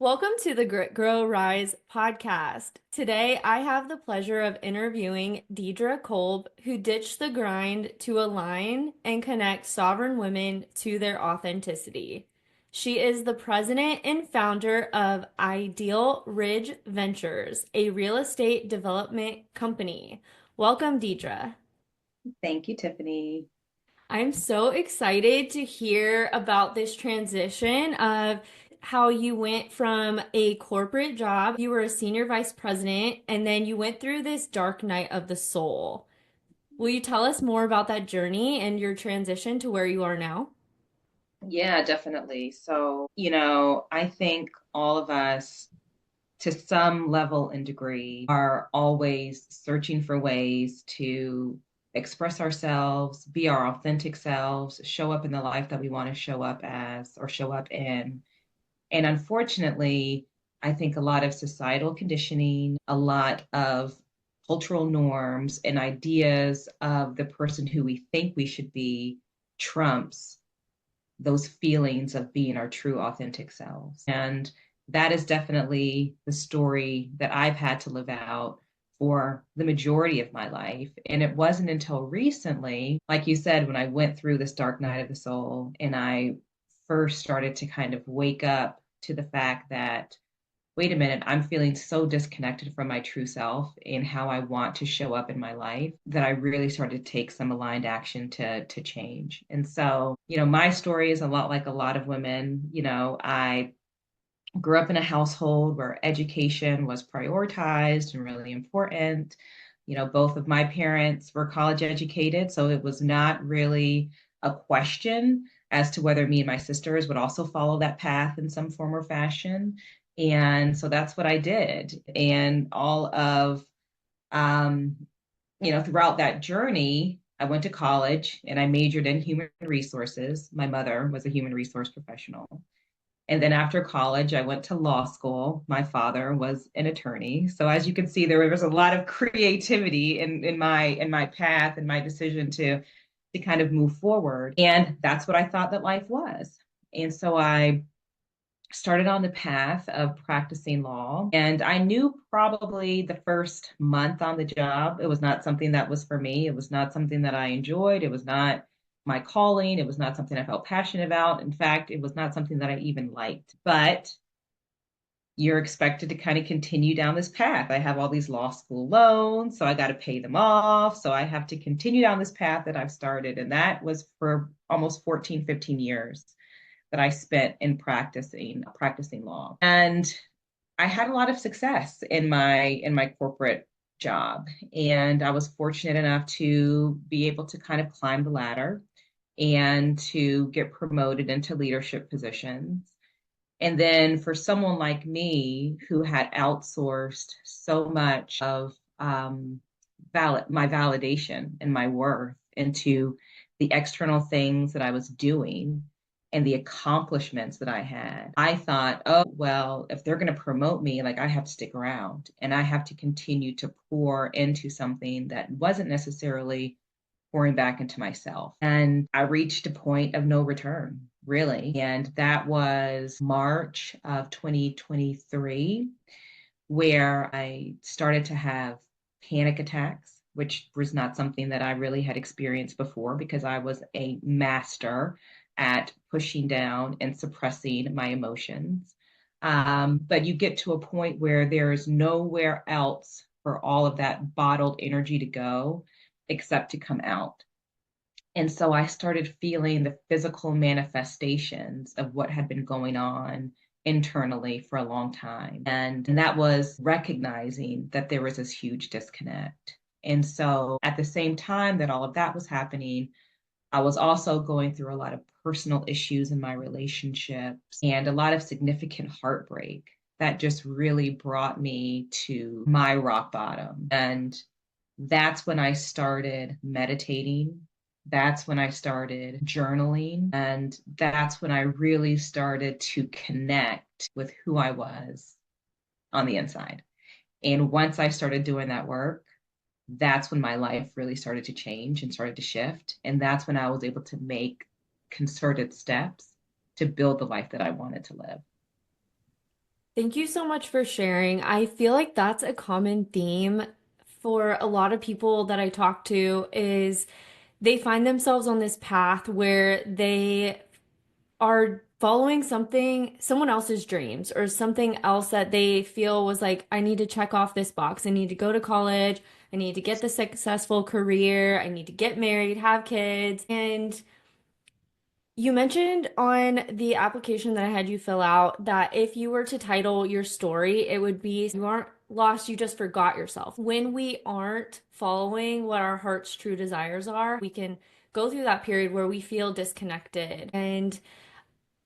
Welcome to the Grit Grow Rise podcast. Today, I have the pleasure of interviewing Dedria Kolb, who ditched the grind to align and connect sovereign women to their authenticity. She is the president and founder of Ideal Ridge Ventures, a real estate development company. Welcome, Dedria. Thank you, Tiffany. I'm so excited to hear about this transition of how you went from a corporate job, you were a senior vice president, and then you went through this dark night of the soul. Will you tell us more about that journey and your transition to where you are now? Yeah, definitely. I think all of us, to some level and degree, are always searching for ways to express ourselves, be our authentic selves, show up in the life that we want to show up as or show up in. And unfortunately, I think a lot of societal conditioning, a lot of cultural norms and ideas of the person who we think we should be trumps those feelings of being our true authentic selves. And that is definitely the story that I've had to live out for the majority of my life. And it wasn't until recently, like you said, when I went through this dark night of the soul and I first started to kind of wake up to the fact that, wait a minute, I'm feeling so disconnected from my true self and how I want to show up in my life that I really started to take some aligned action to change. And so, my story is a lot like a lot of women. I grew up in a household where education was prioritized and really important. Both of my parents were college educated, so it was not really a question as to whether me and my sisters would also follow that path in some form or fashion. And so that's what I did. And um, throughout that journey, I went to college and I majored in human resources. My mother was a human resource professional. And then after college, I went to law school. My father was an attorney. So as you can see, there was a lot of creativity in my path and my decision to kind of move forward. And that's what I thought that life was. And so I started on the path of practicing law. And I knew probably the first month on the job, it was not something that was for me. It was not something that I enjoyed. It was not my calling. It was not something I felt passionate about. In fact, it was not something that I even liked. But you're expected to kind of continue down this path. I have all these law school loans, so I got to pay them off. So I have to continue down this path that I've started. And that was for almost 14, 15 years that I spent in practicing law. And I had a lot of success in my corporate job. And I was fortunate enough to be able to kind of climb the ladder and to get promoted into leadership positions. And then for someone like me who had outsourced so much of my validation and my worth into the external things that I was doing and the accomplishments that I had, I thought, oh, well, if they're going to promote me, like I have to stick around and I have to continue to pour into something that wasn't necessarily pouring back into myself. And I reached a point of no return, really. And that was March of 2023, where I started to have panic attacks, which was not something that I really had experienced before because I was a master at pushing down and suppressing my emotions. But you get to a point where there is nowhere else for all of that bottled energy to go except to come out. And so I started feeling the physical manifestations of what had been going on internally for a long time. And that was recognizing that there was this huge disconnect. And so at the same time that all of that was happening, I was also going through a lot of personal issues in my relationships and a lot of significant heartbreak that just really brought me to my rock bottom. And that's when I started meditating. That's when I started journaling. And that's when I really started to connect with who I was on the inside. And once I started doing that work, that's when my life really started to change and started to shift. And that's when I was able to make concerted steps to build the life that I wanted to live. Thank you so much for sharing. I feel like that's a common theme for a lot of people that I talk to is they find themselves on this path where they are following someone else's dreams or something else that they feel was like, I need to check off this box. I need to go to college. I need to get the successful career. I need to get married, have kids. And you mentioned on the application that I had you fill out that if you were to title your story, it would be You Aren't Lost, You Just Forgot Yourself. When we aren't following what our heart's true desires are, we can go through that period where we feel disconnected. And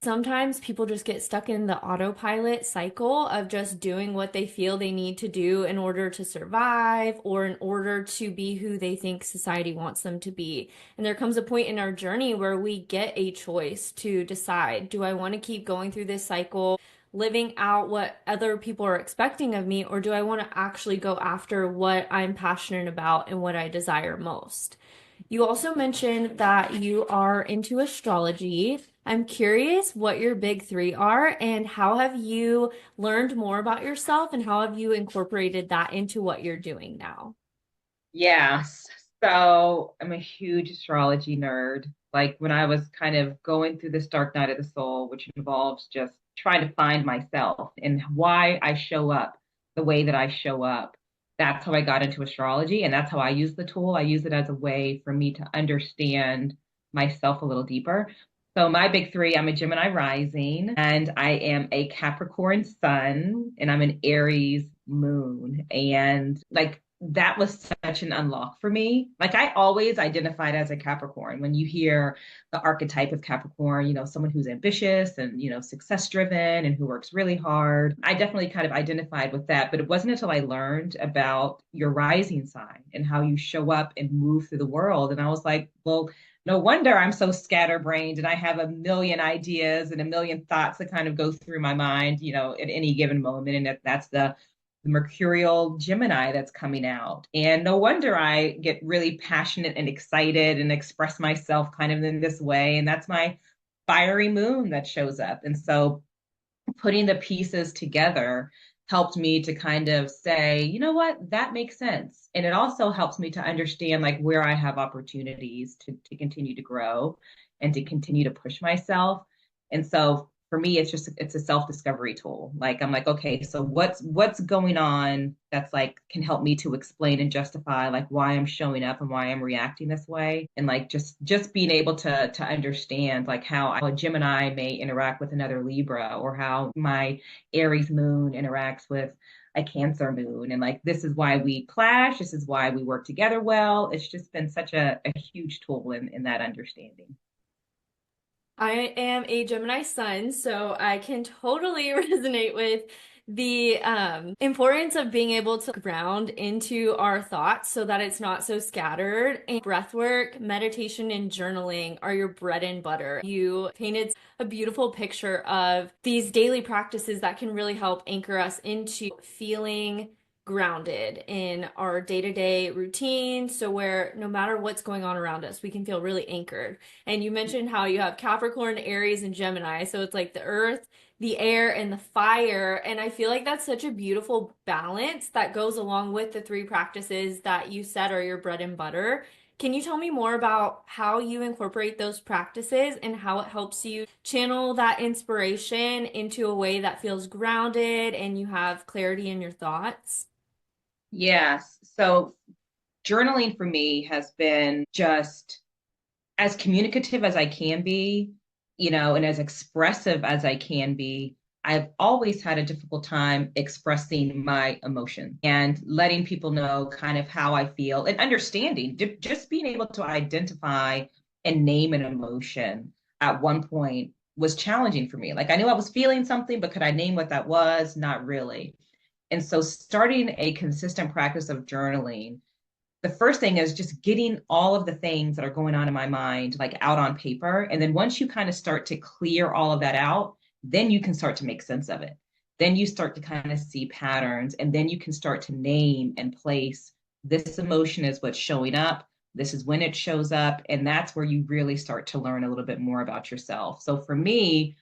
sometimes people just get stuck in the autopilot cycle of just doing what they feel they need to do in order to survive or in order to be who they think society wants them to be. And there comes a point in our journey where we get a choice to decide, do I want to keep going through this cycle, living out what other people are expecting of me, or do I want to actually go after what I'm passionate about and what I desire most? You also mentioned that you are into astrology. I'm curious what your big three are and how have you learned more about yourself and how have you incorporated that into what you're doing now? Yes. So I'm a huge astrology nerd. Like when I was kind of going through this dark night of the soul, which involves just trying to find myself and why I show up the way that I show up. That's how I got into astrology. And that's how I use the tool. I use it as a way for me to understand myself a little deeper. So my big three, I'm a Gemini rising and I am a Capricorn sun and I'm an Aries moon. And like that was such an unlock for me. Like I always identified as a Capricorn. When you hear the archetype of Capricorn, someone who's ambitious and, success driven and who works really hard. I definitely kind of identified with that. But it wasn't until I learned about your rising sign and how you show up and move through the world. And I was like, well, no wonder I'm so scatterbrained and I have a million ideas and a million thoughts that kind of go through my mind, at any given moment. And that's the mercurial Gemini that's coming out. And no wonder I get really passionate and excited and express myself kind of in this way. And that's my fiery moon that shows up. And so putting the pieces together helped me to kind of say, you know what, that makes sense. And it also helps me to understand like where I have opportunities to continue to grow and to continue to push myself. And so for me, it's a self-discovery tool. Like I'm like, okay, so what's going on that's like can help me to explain and justify like why I'm showing up and why I'm reacting this way. And like just being able to understand like how a Gemini may interact with another Libra or how my Aries moon interacts with a Cancer moon. And like this is why we clash, this is why we work together well. It's just been such a huge tool in that understanding. I am a Gemini sun, so I can totally resonate with the importance of being able to ground into our thoughts so that it's not so scattered. And breathwork, meditation, and journaling are your bread and butter. You painted a beautiful picture of these daily practices that can really help anchor us into feeling grounded in our day-to-day routine. So where no matter what's going on around us, we can feel really anchored. And you mentioned how you have Capricorn, Aries, and Gemini. So it's like the earth, the air, and the fire. And I feel like that's such a beautiful balance that goes along with the three practices that you said are your bread and butter. Can you tell me more about how you incorporate those practices and how it helps you channel that inspiration into a way that feels grounded and you have clarity in your thoughts? Yes. So journaling for me has been just as communicative as I can be, and as expressive as I can be. I've always had a difficult time expressing my emotion and letting people know kind of how I feel and understanding, just being able to identify and name an emotion at one point was challenging for me. Like I knew I was feeling something, but could I name what that was? Not really. And so starting a consistent practice of journaling, the first thing is just getting all of the things that are going on in my mind like out on paper. And then once you kind of start to clear all of that out, then you can start to make sense of it. Then you start to kind of see patterns and then you can start to name and place this emotion is what's showing up. This is when it shows up. And that's where you really start to learn a little bit more about yourself. So for me,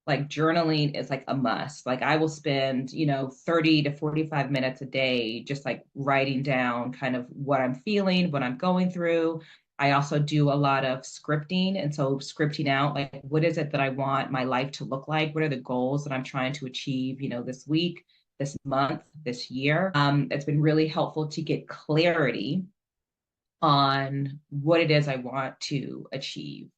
like journaling is like a must. Like I will spend, 30 to 45 minutes a day just like writing down kind of what I'm feeling, what I'm going through. I also do a lot of scripting. And so scripting out like what is it that I want my life to look like? What are the goals that I'm trying to achieve, this week, this month, this year? It's been really helpful to get clarity on what it is I want to achieve.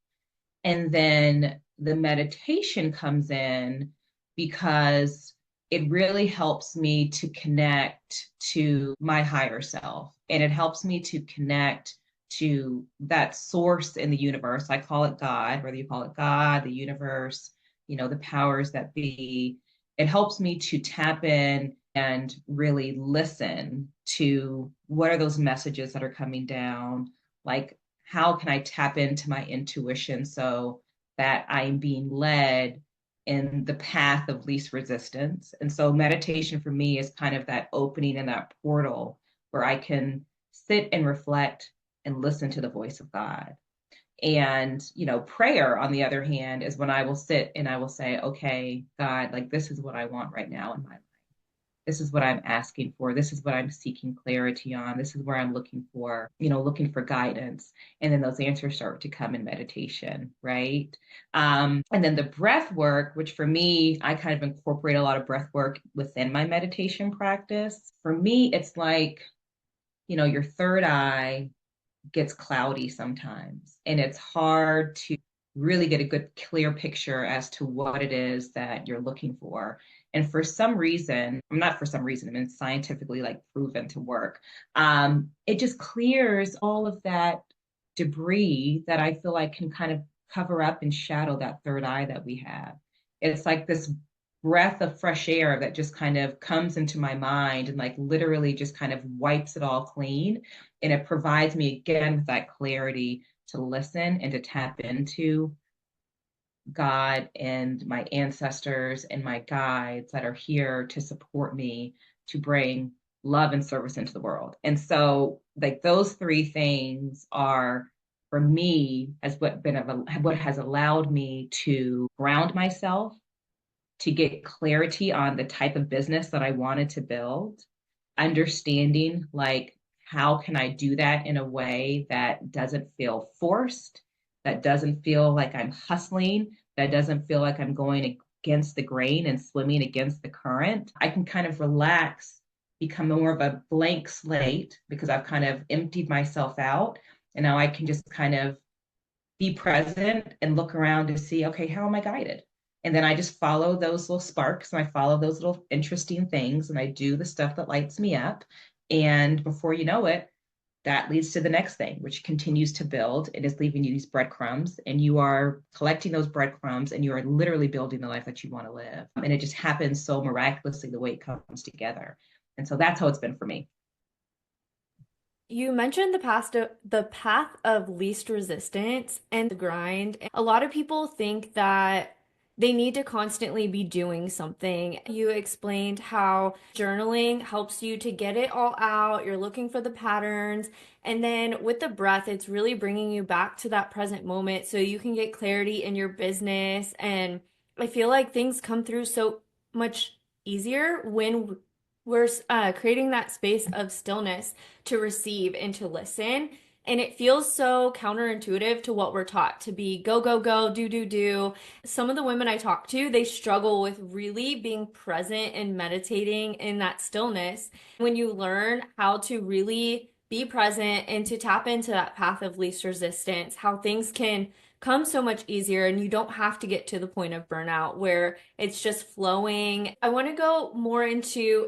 And then the meditation comes in because it really helps me to connect to my higher self. And it helps me to connect to that source in the universe. I call it God, whether you call it God, the universe, the powers that be. It helps me to tap in and really listen to what are those messages that are coming down, like how can I tap into my intuition so that I'm being led in the path of least resistance. And so meditation for me is kind of that opening and that portal where I can sit and reflect and listen to the voice of God. And, prayer, on the other hand, is when I will sit and I will say, okay, God, like this is what I want right now in my life. This is what I'm asking for. This is what I'm seeking clarity on. This is where I'm looking for guidance. And then those answers start to come in meditation, right? And then the breath work, which for me, I kind of incorporate a lot of breath work within my meditation practice. For me, it's like, your third eye gets cloudy sometimes, and it's hard to really get a good, clear picture as to what it is that you're looking for. And for some reason, not for some reason, I mean, it's scientifically like proven to work. It just clears all of that debris that I feel like can kind of cover up and shadow that third eye that we have. It's like this breath of fresh air that just kind of comes into my mind and like literally just kind of wipes it all clean. And it provides me again with that clarity to listen and to tap into God and my ancestors and my guides that are here to support me to bring love and service into the world. And so like those three things are for me as what has allowed me to ground myself, to get clarity on the type of business that I wanted to build, understanding like how can I do that in a way that doesn't feel forced, that doesn't feel like I'm hustling, that doesn't feel like I'm going against the grain and swimming against the current. I can kind of relax, become more of a blank slate because I've kind of emptied myself out. And now I can just kind of be present and look around to see, okay, how am I guided? And then I just follow those little sparks and I follow those little interesting things and I do the stuff that lights me up. And before you know it, that leads to the next thing, which continues to build. It is leaving you these breadcrumbs, and you are collecting those breadcrumbs, and you are literally building the life that you want to live. And it just happens so miraculously the way it comes together. And so that's how it's been for me. You mentioned the path of least resistance and the grind. A lot of people think that they need to constantly be doing something. You explained how journaling helps you to get it all out. You're looking for the patterns. And then with the breath, it's really bringing you back to that present moment so you can get clarity in your business. And I feel like things come through so much easier when we're creating that space of stillness to receive and to listen. And it feels so counterintuitive to what we're taught to be go, go, go, do, do, do. Some of the women I talk to, they struggle with really being present and meditating in that stillness. When you learn how to really be present and to tap into that path of least resistance, how things can come so much easier and you don't have to get to the point of burnout where it's just flowing. I want to go more into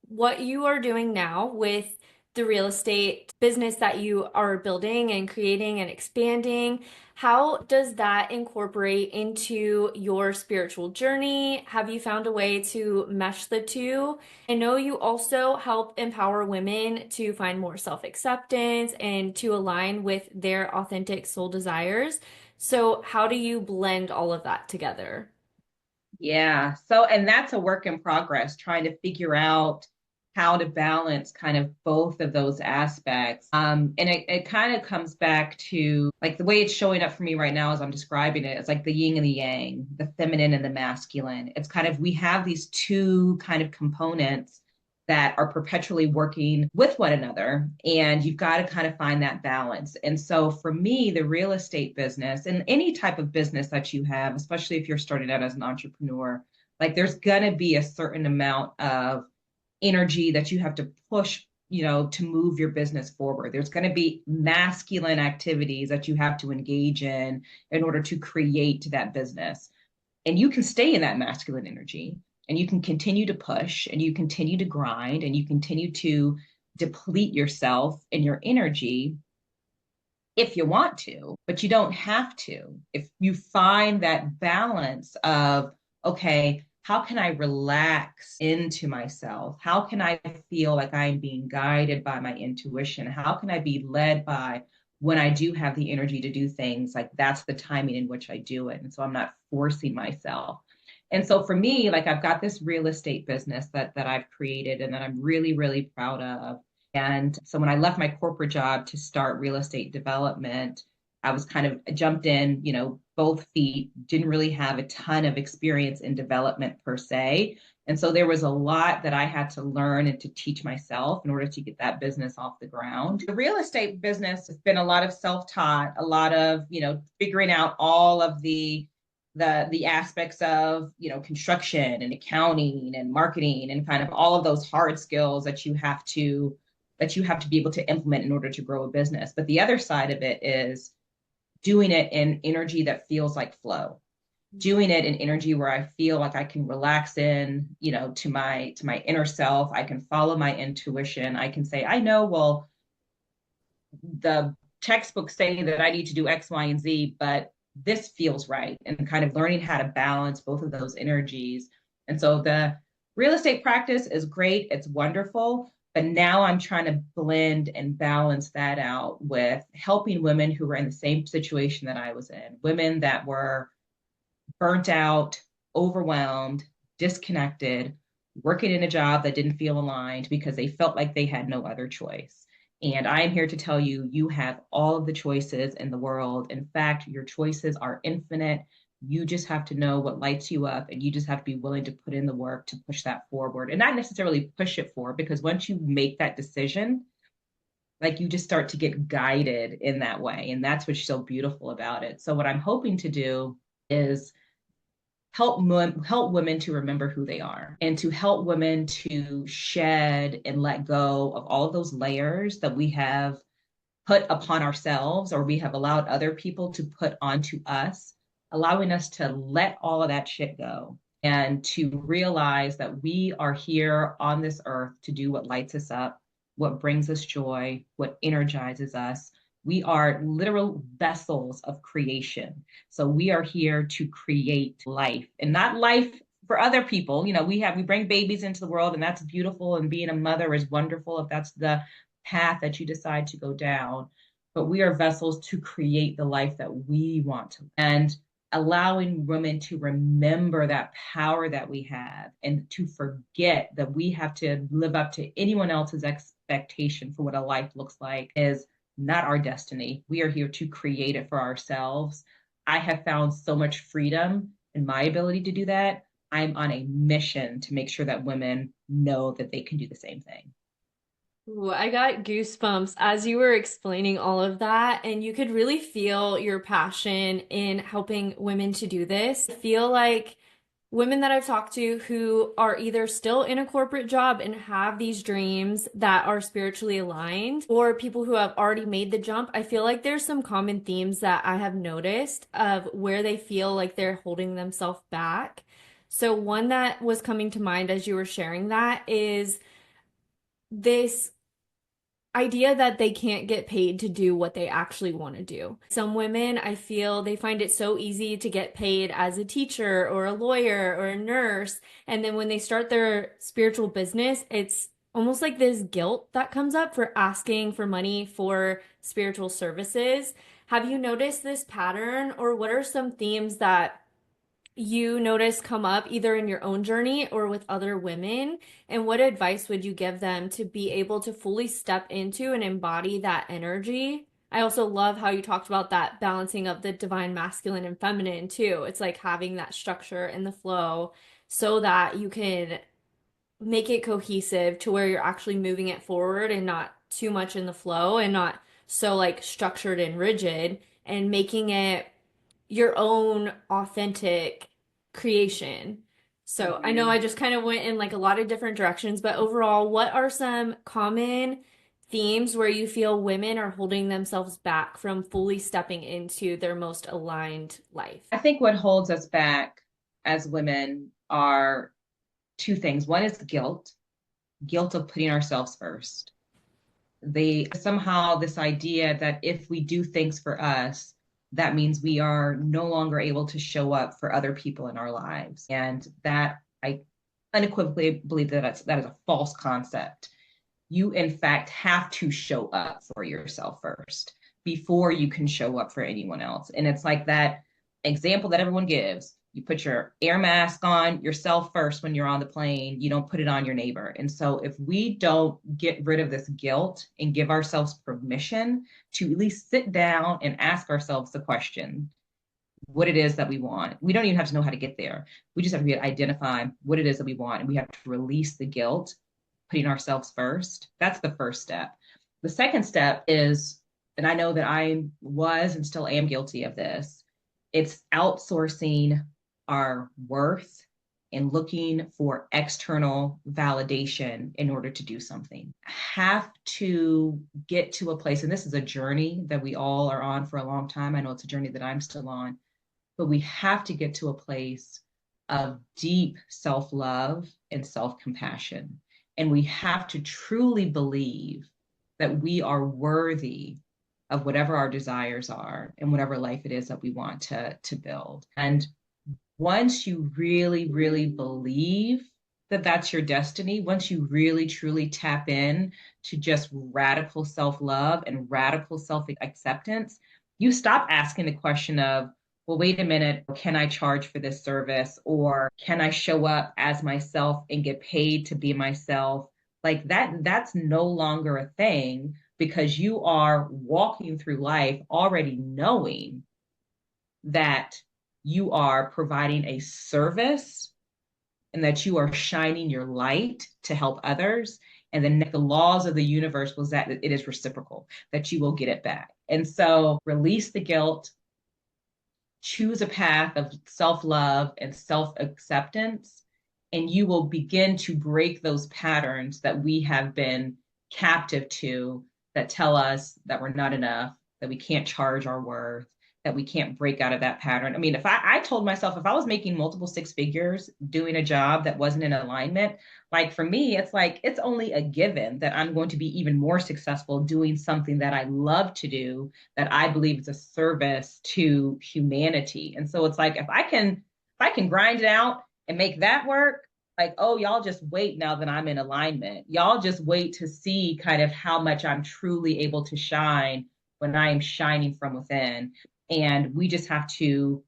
what you are doing now with the real estate business that you are building and creating and expanding. How does that incorporate into your spiritual journey? Have you found a way to mesh the two? I know you also help empower women to find more self-acceptance and to align with their authentic soul desires. So, how do you blend all of that together? Yeah. So, and that's a work in progress, trying to figure out how to balance kind of both of those aspects. And it kind of comes back to like the way it's showing up for me right now as I'm describing it. It's like the yin and the yang, the feminine and the masculine. It's kind of, we have these two kind of components that are perpetually working with one another. And you've got to kind of find that balance. And so for me, the real estate business and any type of business that you have, especially if you're starting out as an entrepreneur, like there's going to be a certain amount of energy that you have to push, to move your business forward. There's going to be masculine activities that you have to engage in order to create that business. And you can stay in that masculine energy and you can continue to push and you continue to grind and you continue to deplete yourself and your energy if you want to, but you don't have to. If you find that balance of, okay, how can I relax into myself? How can I feel like I'm being guided by my intuition? How can I be led by when I do have the energy to do things? Like that's the timing in which I do it. And so I'm not forcing myself. And so for me, like I've got this real estate business that I've created and that I'm really, really proud of. And so when I left my corporate job to start real estate development, I was kind of jumped in, both feet, didn't really have a ton of experience in development per se. And so there was a lot that I had to learn and to teach myself in order to get that business off the ground. The real estate business has been a lot of self-taught, a lot of, figuring out all of the aspects of construction and accounting and marketing and kind of all of those hard skills that you have to be able to implement in order to grow a business. But the other side of it is doing it in energy that feels like flow, doing it in energy where I feel like I can relax in, to my inner self. I can follow my intuition. I can say, I know, well, the textbooks say that I need to do X, Y, and Z, but this feels right. And kind of learning how to balance both of those energies. And so the real estate practice is great. It's wonderful. But now I'm trying to blend and balance that out with helping women who were in the same situation that I was in, women that were burnt out, overwhelmed, disconnected, working in a job that didn't feel aligned because they felt like they had no other choice. And I am here to tell you, you have all of the choices in the world. In fact, your choices are infinite. You just have to know what lights you up, and you just have to be willing to put in the work to push that forward and not necessarily push it forward, because once you make that decision, like you just start to get guided in that way. And that's what's so beautiful about it. So, what I'm hoping to do is help women to remember who they are and to help women to shed and let go of all of those layers that we have put upon ourselves or we have allowed other people to put onto us, allowing us to let all of that shit go and to realize that we are here on this earth to do what lights us up, what brings us joy, what energizes us. We are literal vessels of creation. So we are here to create life, and not life for other people. We bring babies into the world, and that's beautiful. And being a mother is wonderful if that's the path that you decide to go down. But we are vessels to create the life that we want to. And allowing women to remember that power that we have and to forget that we have to live up to anyone else's expectation for what a life looks like is not our destiny. We are here to create it for ourselves. I have found so much freedom in my ability to do that. I'm on a mission to make sure that women know that they can do the same thing. Ooh, I got goosebumps as you were explaining all of that, and you could really feel your passion in helping women to do this. I feel like women that I've talked to who are either still in a corporate job and have these dreams that are spiritually aligned, or people who have already made the jump, I feel like there's some common themes that I have noticed of where they feel like they're holding themselves back. So, one that was coming to mind as you were sharing that is this idea that they can't get paid to do what they actually want to do. Some women, I feel they find it so easy to get paid as a teacher or a lawyer or a nurse. And then when they start their spiritual business, it's almost like this guilt that comes up for asking for money for spiritual services. Have you noticed this pattern, or what are some themes that you notice come up either in your own journey or with other women? And what advice would you give them to be able to fully step into and embody that energy? I also love how you talked about that balancing of the divine masculine and feminine too. It's like having that structure and the flow so that you can make it cohesive to where you're actually moving it forward and not too much in the flow and not so like structured and rigid and making it your own authentic creation. So I know Mhm. I just kind of went in like a lot of different directions, but overall, what are some common themes where you feel women are holding themselves back from fully stepping into their most aligned life? I think what holds us back as women are two things. One is guilt, guilt of putting ourselves first. They somehow this idea that if we do things for us, that means we are no longer able to show up for other people in our lives. And that I unequivocally believe that that is a false concept. You, in fact, have to show up for yourself first before you can show up for anyone else. And it's like that example that everyone gives. You put your air mask on yourself first when you're on the plane. You don't put it on your neighbor. And so, if we don't get rid of this guilt and give ourselves permission to at least sit down and ask ourselves the question, what it is that we want. We don't even have to know how to get there. We just have to identify what it is that we want. And we have to release the guilt, putting ourselves first. That's the first step. The second step is, and I know that I was and still am guilty of this, it's outsourcing our worth and looking for external validation in order to do something. Have to get to a place, and this is a journey that we all are on for a long time. I know it's a journey that I'm still on, but we have to get to a place of deep self love and self compassion. And we have to truly believe that we are worthy of whatever our desires are and whatever life it is that we want to build. And once you really, really believe that that's your destiny, once you really, truly tap in to just radical self love and radical self acceptance, you stop asking the question of, well, wait a minute, can I charge for this service? Or can I show up as myself and get paid to be myself? Like that's no longer a thing because you are walking through life already knowing that you are providing a service and that you are shining your light to help others. And then the laws of the universe was that it is reciprocal, that you will get it back. And so release the guilt, choose a path of self love and self acceptance, and you will begin to break those patterns that we have been captive to that tell us that we're not enough, that we can't charge our worth, that we can't break out of that pattern. I mean, if I told myself if I was making multiple six figures doing a job that wasn't in alignment, like for me, it's like it's only a given that I'm going to be even more successful doing something that I love to do, that I believe is a service to humanity. And so it's like if I can grind it out and make that work, like, oh, y'all just wait now that I'm in alignment. Y'all just wait to see kind of how much I'm truly able to shine when I am shining from within. And we just have to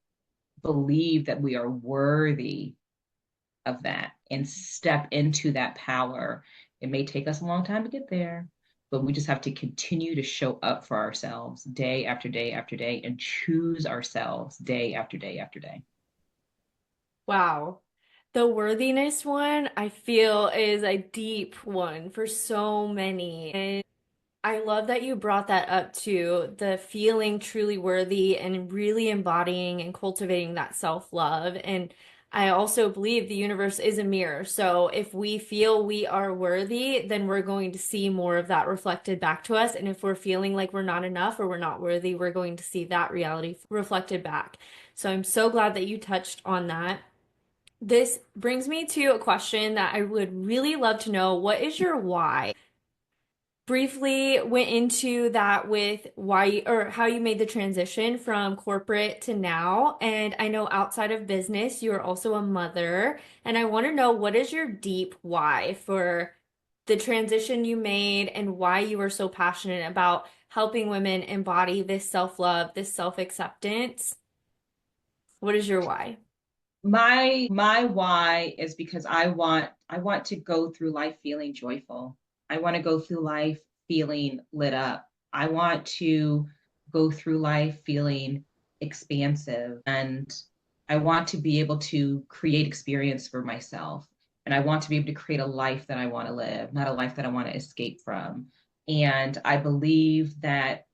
believe that we are worthy of that and step into that power. It may take us a long time to get there, but we just have to continue to show up for ourselves day after day after day and choose ourselves day after day after day. Wow. The worthiness one, I feel, is a deep one for so many. And I love that you brought that up too, the feeling truly worthy and really embodying and cultivating that self-love. And I also believe the universe is a mirror. So if we feel we are worthy, then we're going to see more of that reflected back to us. And if we're feeling like we're not enough or we're not worthy, we're going to see that reality reflected back. So I'm so glad that you touched on that. This brings me to a question that I would really love to know. What is your why? Briefly went into that with why or how you made the transition from corporate to now. And I know outside of business, you are also a mother. And I want to know, what is your deep why for the transition you made and why you are so passionate about helping women embody this self-love, this self-acceptance? What is your why? My why is because I want to go through life feeling joyful. I want to go through life feeling lit up. I want to go through life feeling expansive, and I want to be able to create experience for myself. And I want to be able to create a life that I want to live, not a life that I want to escape from. And I believe that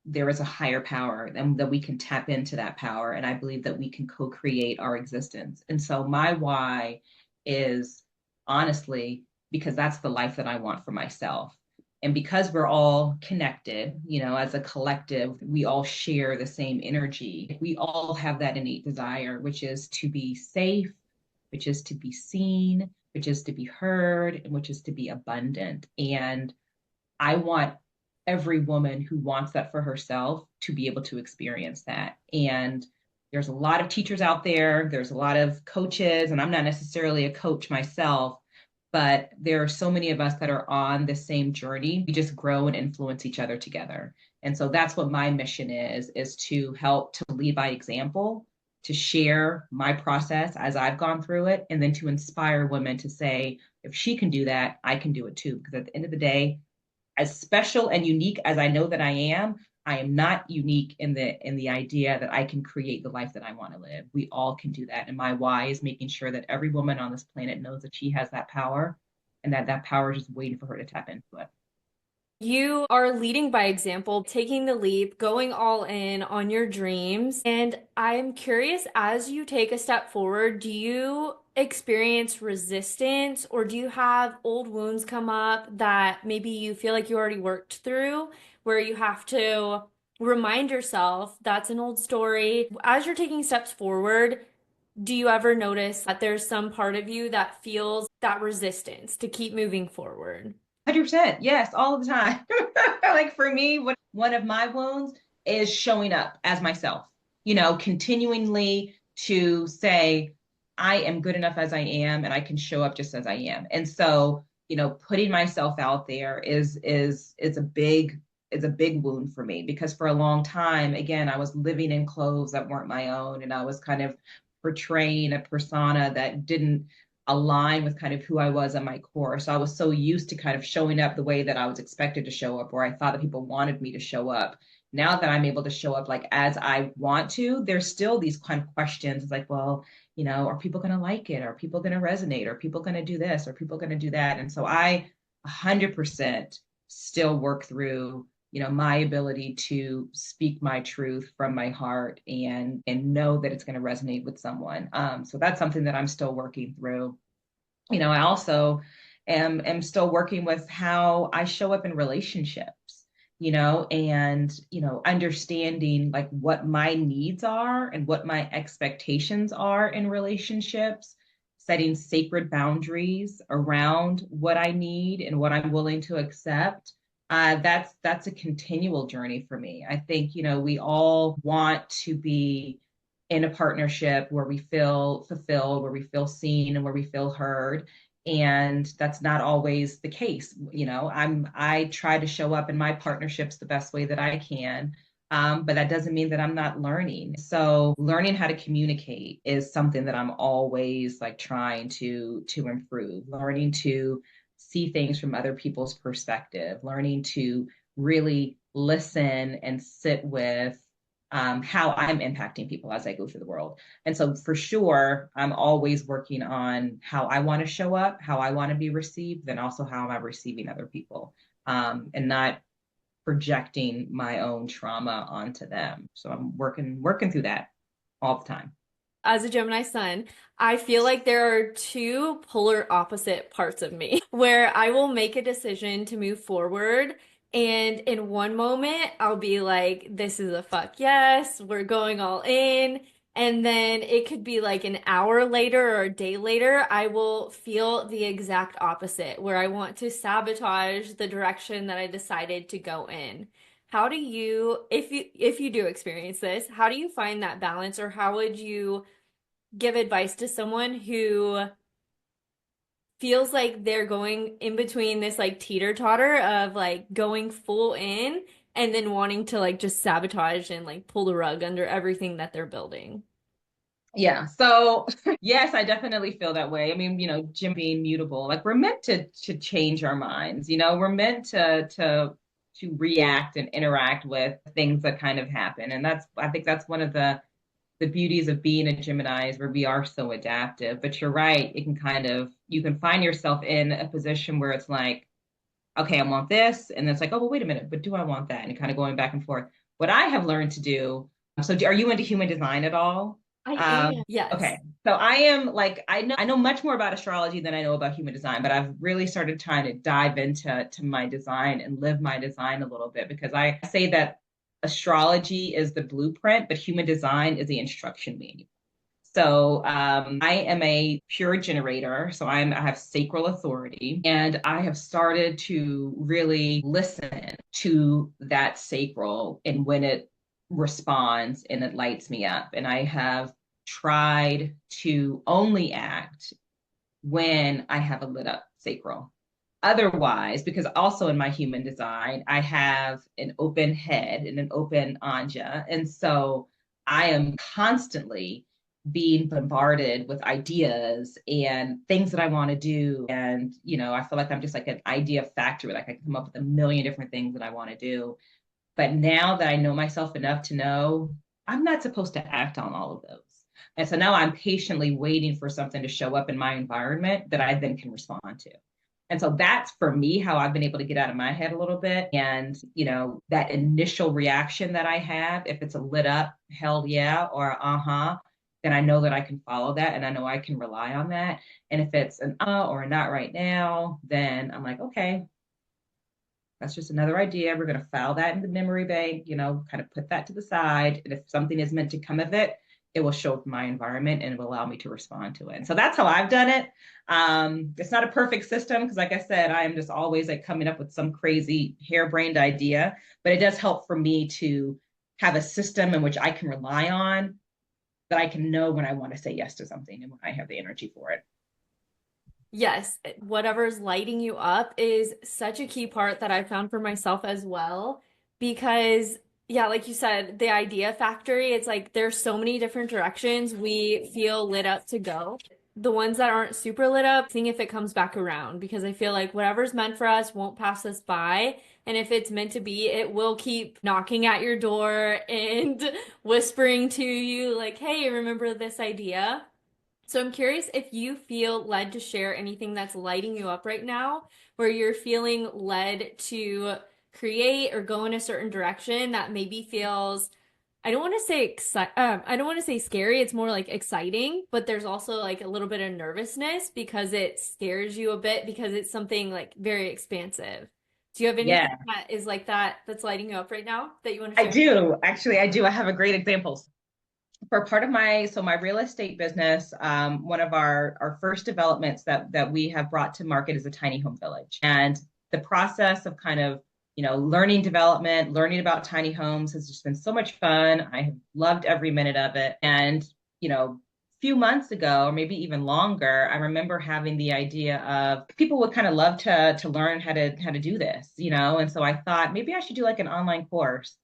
there is a higher power and that we can tap into that power. And I believe that we can co-create our existence. And so my why is honestly because that's the life that I want for myself. And because we're all connected, as a collective, we all share the same energy. We all have that innate desire, which is to be safe, which is to be seen, which is to be heard, and which is to be abundant. And I want every woman who wants that for herself to be able to experience that. And there's a lot of teachers out there, there's a lot of coaches, and I'm not necessarily a coach myself, but there are so many of us that are on the same journey. We just grow and influence each other together. And so that's what my mission is to help to lead by example, to share my process as I've gone through it, and then to inspire women to say, if she can do that, I can do it too. Because at the end of the day, as special and unique as I know that I am not unique in the idea that I can create the life that I want to live. We all can do that. And my why is making sure that every woman on this planet knows that she has that power and that that power is just waiting for her to tap into it. You are leading by example, taking the leap, going all in on your dreams. And I'm curious, as you take a step forward, do you experience resistance or do you have old wounds come up that maybe you feel like you already worked through, where you have to remind yourself that's an old story? As you're taking steps forward, do you ever notice that there's some part of you that feels that resistance to keep moving forward? 100%. Yes, all the time. Like for me, one of my wounds is showing up as myself, continually to say, I am good enough as I am and I can show up just as I am. And so, putting myself out there is a big wound for me because for a long time, again, I was living in clothes that weren't my own and I was kind of portraying a persona that didn't align with kind of who I was at my core. So I was so used to kind of showing up the way that I was expected to show up, or I thought that people wanted me to show up. Now that I'm able to show up like as I want to, there's still these kind of questions. It's like, well, are people going to like it? Are people going to resonate? Are people going to do this? Are people going to do that? And so I 100% still work through my ability to speak my truth from my heart and know that it's going to resonate with someone. So that's something that I'm still working through. I also am still working with how I show up in relationships, and understanding like what my needs are and what my expectations are in relationships, setting sacred boundaries around what I need and what I'm willing to accept. That's a continual journey for me. I think, we all want to be in a partnership where we feel fulfilled, where we feel seen, and where we feel heard. And that's not always the case. I try to show up in my partnerships the best way that I can. But that doesn't mean that I'm not learning. So learning how to communicate is something that I'm always like trying to improve, learning to see things from other people's perspective, learning to really listen and sit with how I'm impacting people as I go through the world. And so, for sure, I'm always working on how I want to show up, how I want to be received, and also how am I receiving other people, and not projecting my own trauma onto them. So I'm working through that all the time. As a Gemini sun, I feel like there are two polar opposite parts of me where I will make a decision to move forward. And in one moment, I'll be like, this is a fuck yes, we're going all in. And then it could be like an hour later or a day later, I will feel the exact opposite, where I want to sabotage the direction that I decided to go in. How do you, if you do experience this, how do you find that balance, or how would you give advice to someone who feels like they're going in between this like teeter-totter of like going full in and then wanting to like just sabotage and like pull the rug under everything that they're building? Yeah. So yes, I definitely feel that way. I mean, Jim being mutable, like we're meant to change our minds, we're meant to react and interact with things that kind of happen. And I think that's one of the beauties of being a Gemini is where we are so adaptive. But you're right, you can find yourself in a position where it's like, okay, I want this. And then it's like, oh, well, wait a minute, but do I want that? And kind of going back and forth. What I have learned to do, are you into human design at all? I am. Yes. Okay. So I am like, I know much more about astrology than I know about human design, but I've really started trying to dive into my design and live my design a little bit because I say that astrology is the blueprint, but human design is the instruction manual. So I am a pure generator. So I have sacral authority, and I have started to really listen to that sacral and when it responds and it lights me up. And I have tried to only act when I have a lit up sacral. Otherwise, because also in my human design, I have an open head and an open anja. And so I am constantly being bombarded with ideas and things that I want to do. And, I feel like I'm just like an idea factory. Like I can come up with a million different things that I want to do. But now that I know myself enough to know I'm not supposed to act on all of those. And so now I'm patiently waiting for something to show up in my environment that I then can respond to. And so that's for me how I've been able to get out of my head a little bit. And, that initial reaction that I have, if it's a lit up, hell yeah, or uh-huh, then I know that I can follow that and I know I can rely on that. And if it's an or a not right now, then I'm like, okay, that's just another idea. We're going to file that in the memory bank, kind of put that to the side. And if something is meant to come of it, it will show up in my environment and it will allow me to respond to it. And so that's how I've done it. It's not a perfect system because, like I said, I am just always like coming up with some crazy harebrained idea, but it does help for me to have a system in which I can rely on that I can know when I want to say yes to something and when I have the energy for it. Yes, whatever's lighting you up is such a key part that I found for myself as well. Because, yeah, like you said, the idea factory, it's like there's so many different directions we feel lit up to go. The ones that aren't super lit up, seeing if it comes back around because I feel like whatever's meant for us won't pass us by. And if it's meant to be, it will keep knocking at your door and whispering to you, like, hey, remember this idea? So I'm curious if you feel led to share anything that's lighting you up right now, where you're feeling led to create or go in a certain direction that maybe feels, I don't want to say I don't want to say scary, it's more like exciting, but there's also like a little bit of nervousness because it scares you a bit because it's something like very expansive. Do you have anything Yeah, that is like that that's lighting you up right now that you want to I share? do. Actually, I do. I have a great example. For part of my real estate business, one of our first developments that we have brought to market is a tiny home village. And the process of kind of learning development, learning about tiny homes has just been so much fun. I have loved every minute of it. And a few months ago, or maybe even longer, I remember having the idea of people would kind of love to learn how to do this, And so I thought maybe I should do like an online course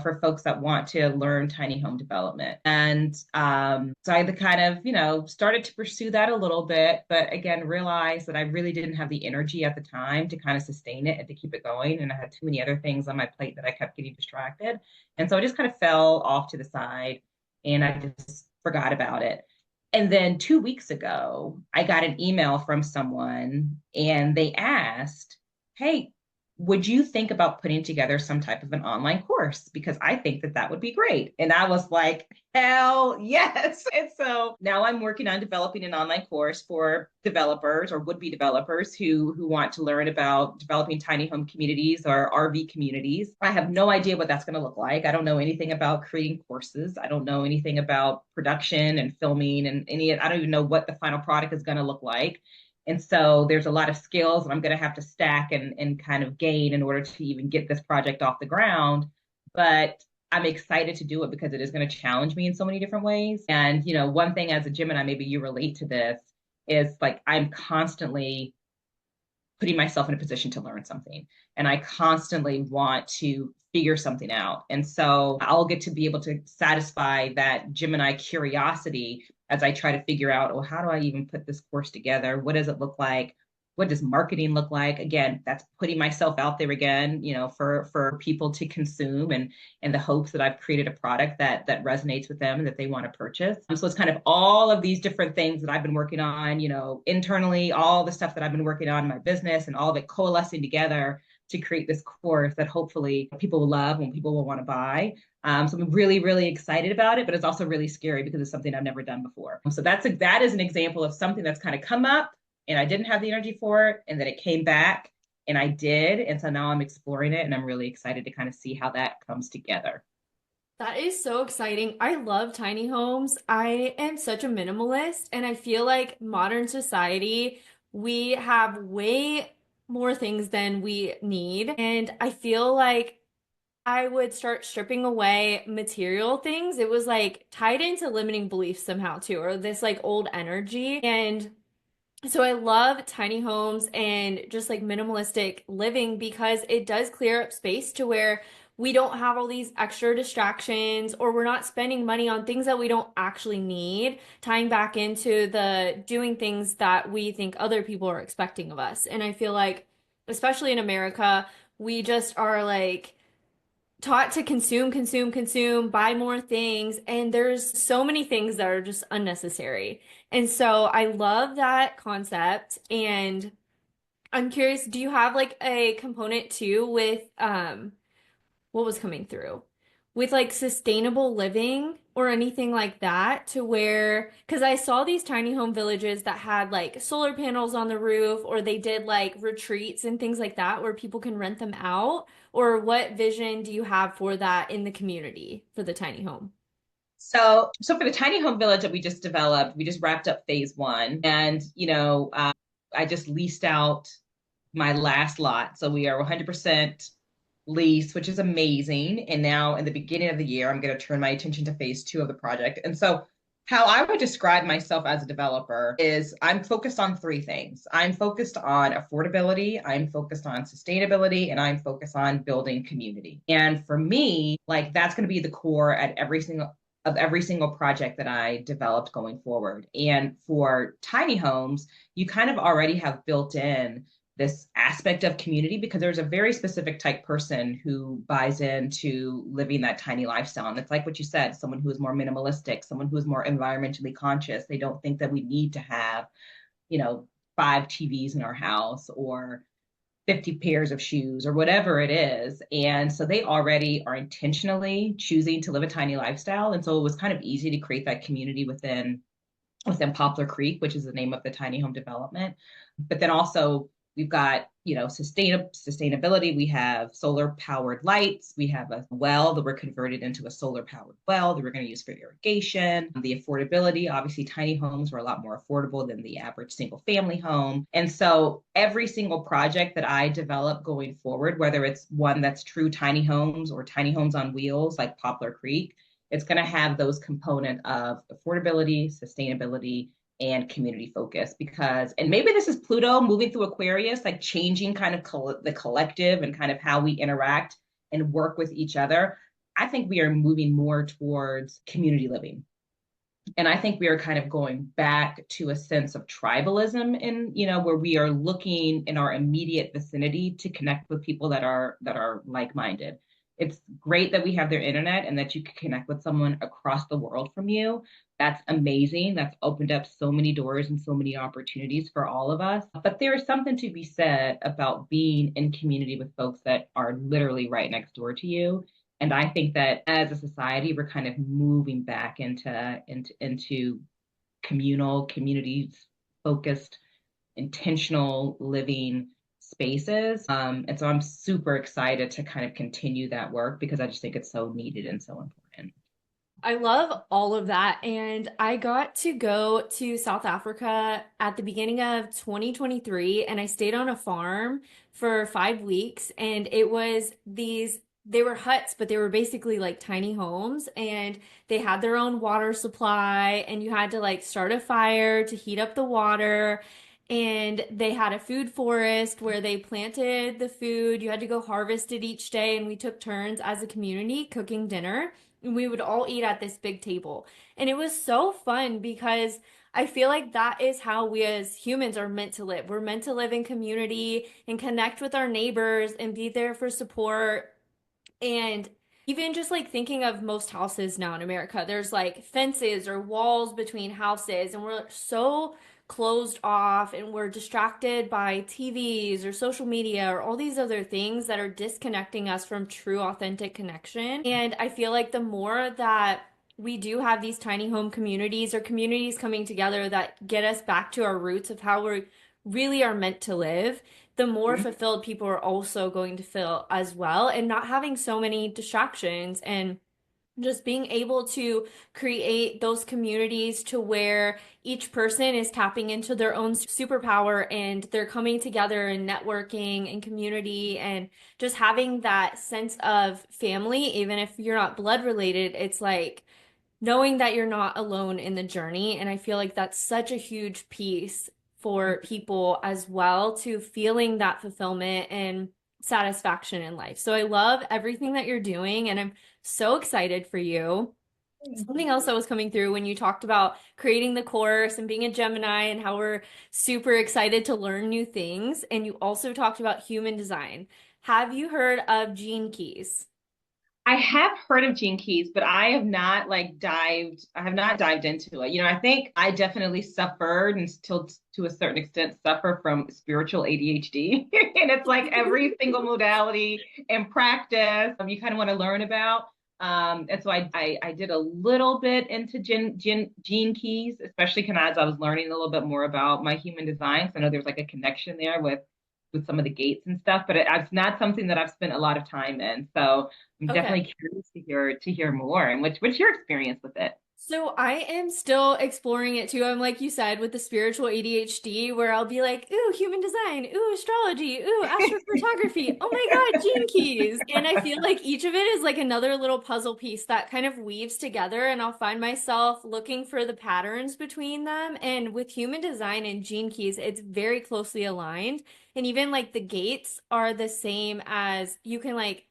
for folks that want to learn tiny home development. And so I kind of, started to pursue that a little bit, but again, realized that I really didn't have the energy at the time to kind of sustain it and to keep it going. And I had too many other things on my plate that I kept getting distracted. And so I just kind of fell off to the side and I just forgot about it. And then 2 weeks ago, I got an email from someone and they asked, hey, would you think about putting together some type of an online course? Because I think that that would be great. And I was like, hell yes. And so now I'm working on developing an online course for developers or would be developers who want to learn about developing tiny home communities or RV communities. I have no idea what that's going to look like. I don't know anything about creating courses. I don't know anything about production and filming and I don't even know what the final product is going to look like. And so there's a lot of skills that I'm going to have to stack and kind of gain in order to even get this project off the ground. But I'm excited to do it because it is going to challenge me in so many different ways. And, one thing as a Gemini, maybe you relate to this, is like I'm constantly putting myself in a position to learn something. And I constantly want to figure something out. And so I'll get to be able to satisfy that Gemini curiosity as I try to figure out, oh, how do I even put this course together? What does it look like? What does marketing look like? Again, that's putting myself out there again, for people to consume, and the hopes that I've created a product that resonates with them and that they want to purchase. So it's kind of all of these different things that I've been working on, internally, all the stuff that I've been working on in my business, and all of it coalescing together to create this course that hopefully people will love and people will want to buy. So I'm really, really excited about it, but it's also really scary because it's something I've never done before. So that is an example of something that's kind of come up and I didn't have the energy for it, and then it came back and I did. And so now I'm exploring it and I'm really excited to kind of see how that comes together. That is so exciting. I love tiny homes. I am such a minimalist, and I feel like modern society, we have way more things than we need. And I feel like I would start stripping away material things. It was like tied into limiting beliefs somehow too, or this like old energy. And so I love tiny homes and just like minimalistic living because it does clear up space to where we don't have all these extra distractions or we're not spending money on things that we don't actually need, tying back into the doing things that we think other people are expecting of us. And I feel like, especially in America, we just are like, taught to consume, consume, consume, buy more things, and there's so many things that are just unnecessary. And so I love that concept. And I'm curious, do you have like a component too with what was coming through with like sustainable living or anything like that to where because I saw these tiny home villages that had like solar panels on the roof or they did like retreats and things like that where people can rent them out or what vision do you have for that in the community for the tiny home? So for the tiny home village that we just developed, we just wrapped up phase 1, and I just leased out my last lot. So we are 100% leased, which is amazing. And now in the beginning of the year, I'm going to turn my attention to phase 2 of the project. And so how I would describe myself as a developer is I'm focused on three things. I'm focused on affordability, I'm focused on sustainability, and I'm focused on building community. And for me, like that's going to be the core at every single project that I developed going forward. And for tiny homes, you kind of already have built in this aspect of community because there's a very specific type person who buys into living that tiny lifestyle. And it's like what you said, someone who is more minimalistic, someone who is more environmentally conscious. They don't think that we need to have, you know, 5 TVs in our house or 50 pairs of shoes or whatever it is. And so they already are intentionally choosing to live a tiny lifestyle. And so it was kind of easy to create that community within Poplar Creek, which is the name of the tiny home development. But then also we've got, sustainability. We have solar powered lights. We have a well that we're converted into a solar powered well that we're going to use for irrigation. The affordability, obviously tiny homes were a lot more affordable than the average single family home. And so every single project that I develop going forward, whether it's one that's true tiny homes or tiny homes on wheels like Poplar Creek, it's going to have those component of affordability, sustainability, and community focus because, and maybe this is Pluto moving through Aquarius, like changing kind of the collective and kind of how we interact and work with each other. I think we are moving more towards community living. And I think we are kind of going back to a sense of tribalism in, where we are looking in our immediate vicinity to connect with people that are like-minded. It's great that we have their internet and that you can connect with someone across the world from you. That's amazing. That's opened up so many doors and so many opportunities for all of us. But there is something to be said about being in community with folks that are literally right next door to you. And I think that as a society, we're kind of moving back into communal, communities focused, intentional living spaces. And so I'm super excited to kind of continue that work because I just think it's so needed and so important. I love all of that. And I got to go to South Africa at the beginning of 2023, and I stayed on a farm for 5 weeks. And it was they were huts, but they were basically like tiny homes. And they had their own water supply, and you had to like start a fire to heat up the water. and they had a food forest where they planted the food. You had to go harvest it each day, and we took turns as a community cooking dinner. And we would all eat at this big table. And it was so fun because I feel like that is how we as humans are meant to live. We're meant to live in community and connect with our neighbors and be there for support. And even just like thinking of most houses now in America, there's like fences or walls between houses, and we're so closed off and we're distracted by TVs or social media or all these other things that are disconnecting us from true, authentic connection. And I feel like the more that we do have these tiny home communities or communities coming together that get us back to our roots of how we really are meant to live, the more Mhm. fulfilled people are also going to feel as well, and not having so many distractions and just being able to create those communities to where each person is tapping into their own superpower and they're coming together and networking and community and just having that sense of family, even if you're not blood related. It's like knowing that you're not alone in the journey. And I feel like that's such a huge piece for people as well, to feeling that fulfillment and satisfaction in life. So I love everything that you're doing, and I'm so excited for you. Something else that was coming through when you talked about creating the course and being a Gemini and how we're super excited to learn new things. And you also talked about human design. Have you heard of Gene Keys? I have heard of Gene Keys, but I have not dived into it. I think I definitely suffered and still to a certain extent suffer from spiritual ADHD. And it's like every single modality and practice you kind of want to learn about. And so I did a little bit into Gene Keys, especially kind of as I was learning a little bit more about my human design. So I know there's like a connection there with some of the gates and stuff, but it's not something that I've spent a lot of time in. So I'm Okay. definitely curious to hear more. And what's your experience with it? So I am still exploring it too. I'm like you said with the spiritual ADHD, where I'll be like, ooh, human design, ooh, astrology, ooh, astrocartography. Oh my God, gene keys. And I feel like each of it is like another little puzzle piece that kind of weaves together, and I'll find myself looking for the patterns between them. And with human design and gene keys, it's very closely aligned. And even like the gates are the same, as you can like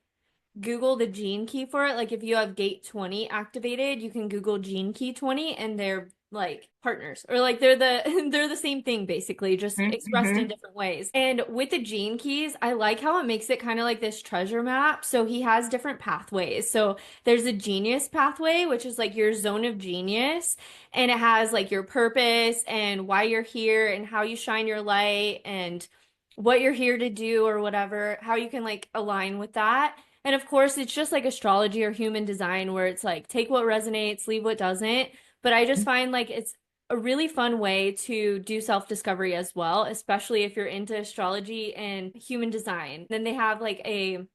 Google the gene key for it. Like if you have gate 20 activated, you can Google gene key 20, and they're like partners, or like they're the they're the same thing basically, just expressed in Mm-hmm. different ways. And with the gene keys, I like how it makes it kind of like this treasure map. So he has different pathways. So there's a genius pathway, which is like your zone of genius, and it has like your purpose and why you're here and how you shine your light and what you're here to do or whatever, how you can like align with that. And of course, it's just like astrology or human design, where it's like take what resonates, leave what doesn't. But I just find like it's a really fun way to do self-discovery as well, especially if you're into astrology and human design. Then they have like a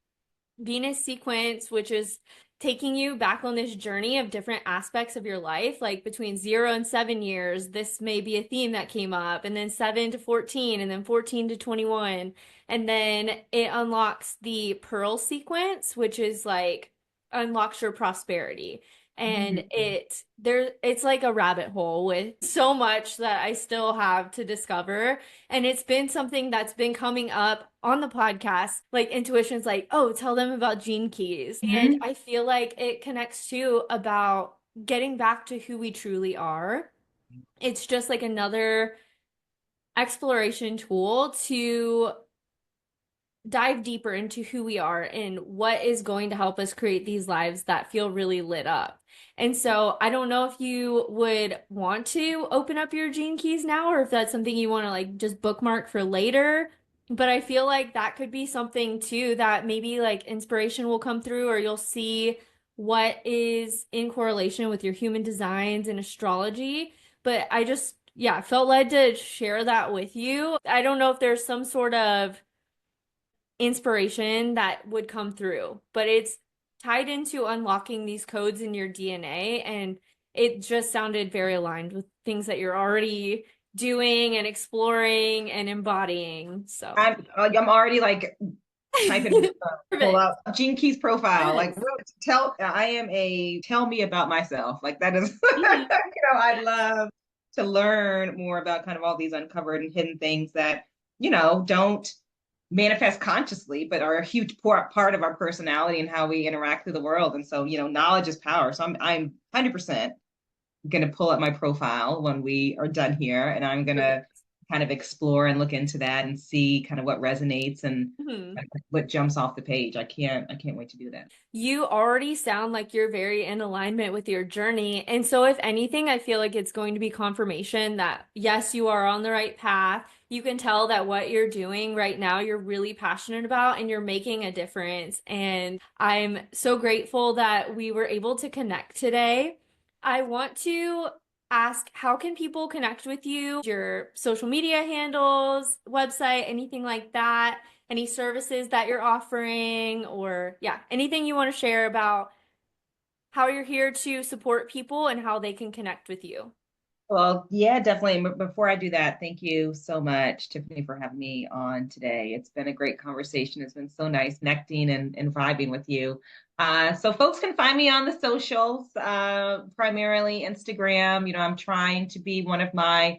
Venus sequence, which is taking you back on this journey of different aspects of your life, like between 0 and 7 years. This may be a theme that came up, and then 7 to 14, and then 14 to 21. And then it unlocks the Pearl sequence, which is like unlocks your prosperity. And it's like a rabbit hole with so much that I still have to discover. And it's been something that's been coming up on the podcast. Like intuition's like, oh, tell them about gene keys. And Mm-hmm. I feel like it connects too about getting back to who we truly are. It's just like another exploration tool to dive deeper into who we are and what is going to help us create these lives that feel really lit up. And so I don't know if you would want to open up your gene keys now, or if that's something you want to like just bookmark for later. But I feel like that could be something too that maybe like inspiration will come through, or you'll see what is in correlation with your human designs and astrology. But I just, yeah, felt led to share that with you. I don't know if there's some sort of inspiration that would come through, but it's tied into unlocking these codes in your DNA. And it just sounded very aligned with things that you're already doing and exploring and embodying. So, I'm already like typing pull perfect. up Gene Key's profile. Like Yes. tell I am a tell me about myself. Like that is Mhm. I love. to learn more about kind of all these uncovered and hidden things that, don't manifest consciously, but are a huge part of our personality and how we interact through the world. And so, knowledge is power. So I'm 100% going to pull up my profile when we are done here, and I'm going to Perfect. kind of explore and look into that and see kind of what resonates and Mhm. what jumps off the page. I can't wait to do that. You already sound like you're very in alignment with your journey. And so, if anything, I feel like it's going to be confirmation that yes, you are on the right path. You can tell that what you're doing right now, you're really passionate about and you're making a difference. And I'm so grateful that we were able to connect today. I want to ask, how can people connect with you? Your social media handles, website, anything like that? Any services that you're offering, or yeah, anything you want to share about how you're here to support people and how they can connect with you. Well, yeah, definitely. Before I do that, thank you so much, Tiffany, for having me on today. It's been a great conversation. It's been so nice connecting and vibing with you. So folks can find me on the socials, primarily Instagram. I'm trying to be one of my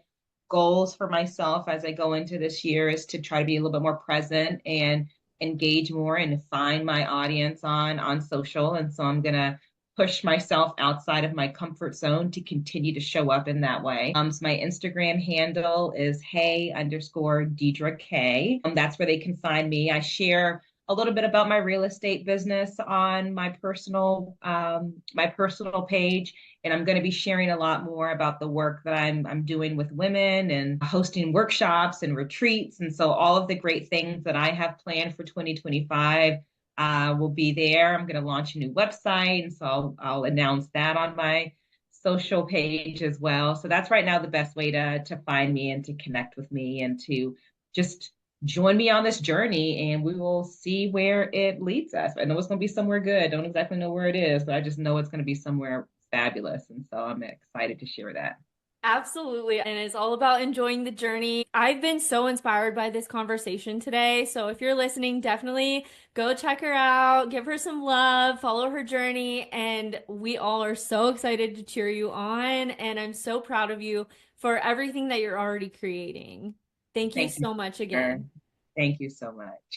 goals for myself as I go into this year is to try to be a little bit more present and engage more and find my audience on social. And so I'm gonna push myself outside of my comfort zone to continue to show up in that way. So my Instagram handle is hey_Dedria K. That's where they can find me. I share a little bit about my real estate business on my personal page, and I'm going to be sharing a lot more about the work that I'm doing with women and hosting workshops and retreats, and so all of the great things that I have planned for 2025 will be there. I'm going to launch a new website, and so I'll announce that on my social page as well. So that's right now the best way to find me and to connect with me and to just join me on this journey, and we will see where it leads us. I know it's going to be somewhere good. I don't exactly know where it is, but I just know it's going to be somewhere fabulous, and so I'm excited to share that. Absolutely. And it's all about enjoying the journey. I've been so inspired by this conversation today. So if you're listening, definitely go check her out, give her some love, follow her journey. And we all are so excited to cheer you on. And I'm so proud of you for everything that you're already creating. Thank you Thank you. so much Sir. again. Thank you so much.